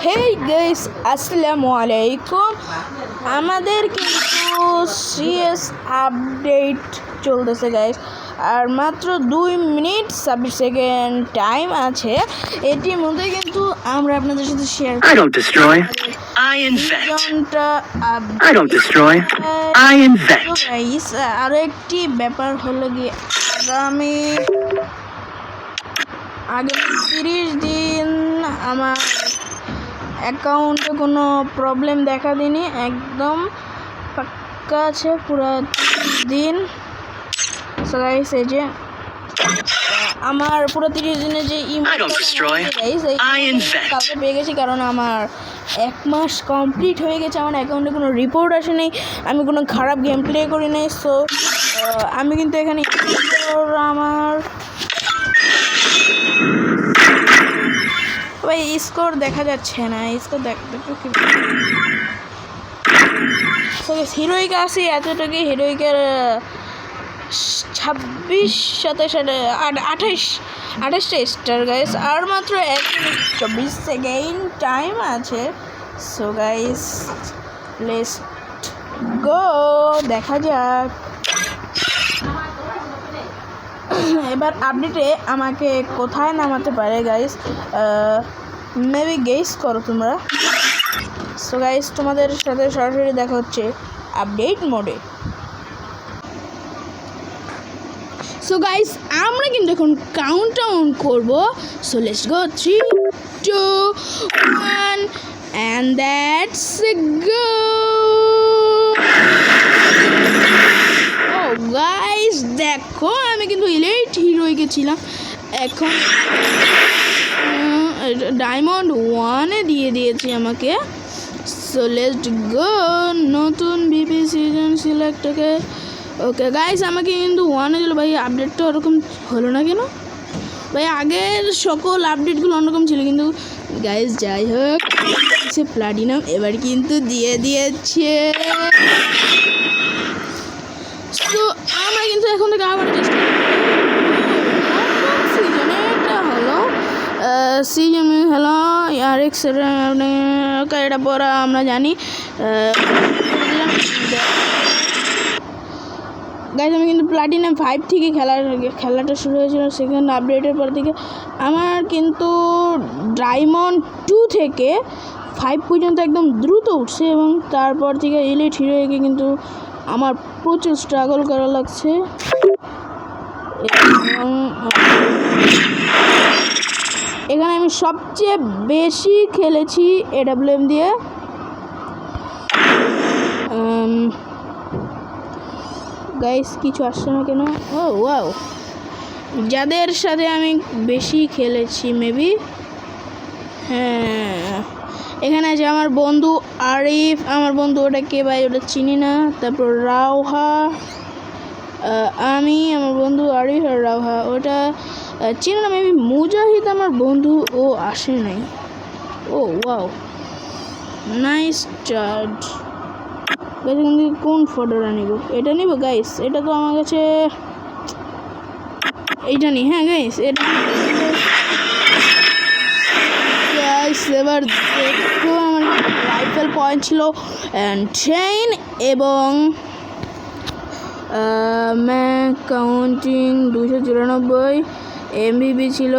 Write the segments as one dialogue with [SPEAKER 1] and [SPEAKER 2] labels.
[SPEAKER 1] Hey guys, আসসালামু আলাইকুম। আমাদের কিন্তু সিএস আপডেট চলতেছে গাইস, আর মাত্র 2 মিনিট 26 সেকেন্ড টাইম আছে। এটির মধ্যে কিন্তু আমরা আপনাদের সাথে share
[SPEAKER 2] I don't destroy, I invent. I don't destroy, I invent.
[SPEAKER 1] Guys, আরো একটি ব্যাপার হলো গিয়ে আগামী 30 দিন আমার অ্যাকাউন্টে কোনো প্রবলেম দেখা দিনি, একদম পাক্কা আছে পুরো 30 দিন। সো গাইস, এই যে আমার পুরো 30 দিনে যে কালকে পেয়ে গেছি, কারণ আমার 1 মাস কমপ্লিট হয়ে গেছে। আমার অ্যাকাউন্টে কোনো রিপোর্ট আসে নেই, আমি কোনো খারাপ গেম প্লে করি নাই। সো আমি কিন্তু এখানে আমার ভাই স্কোর দেখা যাচ্ছে না, স্কোর দেখতে কি হিরোইক আছে এতটুকু। হিরোইকের 26, 27, 28টা স্টার গাইস, আর মাত্র 1 মিনিট 24 সেকেন্ড টাইম আছে। সো গাইস, লেটস গো, দেখা যাক এবার আপডেটে আমাকে কোথায় নামাতে পারে গাইস। মেবি গেস করো তোমরা। সো গাইস, তোমাদের সাথে সরাসরি দেখা হচ্ছে আপডেট মোডে। সো গাইস, আমরা কিন্তু এখন কাউন্টডাউন করব। So let's go, 3, 2, 1 and that's go. ও গাইস, দেখো আমি কিন্তু ইলিট হিরোইকে ছিলাম, এখন ডায়মন্ড 1-এ দিয়ে দিয়েছি আমাকে। সো লেটস গো, নতুন ভিপি সিজন সিলেক্টকে। ওকে গাইস, আমাকে কিন্তু 1-এ দিল। ভাই আপডেটটা ওরকম হলো না কেন ভাই? আগের সকল আপডেটগুলো অন্যরকম ছিল, কিন্তু গাইস যাই হোক, সে প্লাটিনাম এবার কিন্তু দিয়ে দিয়েছে। তো আমরা কিন্তু এখন থেকে আবার চেষ্টা সিজনে, এটা হলো সিজন হলো RX। ওকে, এটা পড়া আমরা জানি। গাইস, আমি কিন্তু প্লাটিনাম 5 থেকে খেলাটা শুরু হয়েছিল সেকেন্ড আপডেটের পর থেকে। আমার কিন্তু ডায়মন্ড 2 থেকে 5 পর্যন্ত একদম দ্রুত উঠছে, এবং তারপর থেকে এলিট হিরোকে কিন্তু আমার প্রচুর স্ট্রাগল করা লাগছে। এবং এখানে আমি সবচেয়ে বেশি খেলেছি AWM দিয়ে। গাইস, কিছু আসছে না কেন? ও ওয়াও, যাদের সাথে আমি বেশি খেলেছি মেবি, হ্যাঁ এখানে আছে আমার বন্ধু আরিফ। আমার বন্ধু ওটা কে ভাই, ওটা চিনি না। তারপর রাওহা, আমি, আমার বন্ধু আরিফ আর রাওহা, ওটা চিনি না। মেবি মুজাহিদ আমার বন্ধু, ও আসে নাই। ও ওয়াও, নাইস চার্জ। কিন্তু কোন ফটোটা নিব? এটা নিব গাইস, এটা তো আমার কাছে এইটা নি। হ্যাঁ গাইস, এটা গাইস, এবার দেখো আমার রাইফেল পয়েন্ট ছিল 10 এবং কাউন্টিং 294। MVP ছিল,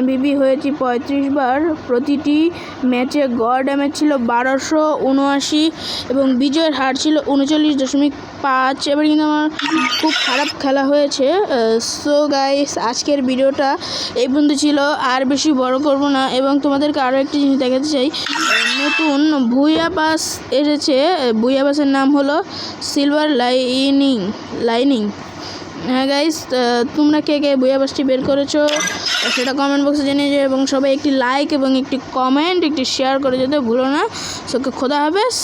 [SPEAKER 1] MVP হয়েছি 35 বার। প্রতিটি ম্যাচে গড় ড্যামেজ ছিল 1279 এবং বিজয়ের হার ছিল 39.5। এবার কিন্তু আমার খুব খারাপ খেলা হয়েছে। সো গাইস, আজকের ভিডিওটা এই পর্যন্ত ছিল, আর বেশি বড় করব না। এবং তোমাদেরকে আরও একটি জিনিস দেখাতে চাই, নতুন বুইয়া পাস এসেছে। বুইয়া পাসের নাম হলো সিলভার লাইনিং। হ্যাঁ গাইস, তোমরা কে কে বুইয়া পাসটি বের করেছো সেটা কমেন্ট বক্সে জানিয়ে যাও, এবং সবাই একটি লাইক এবং একটি কমেন্ট, একটি শেয়ার করে যেতে ভুলো না। সো খোদা হাফেজ।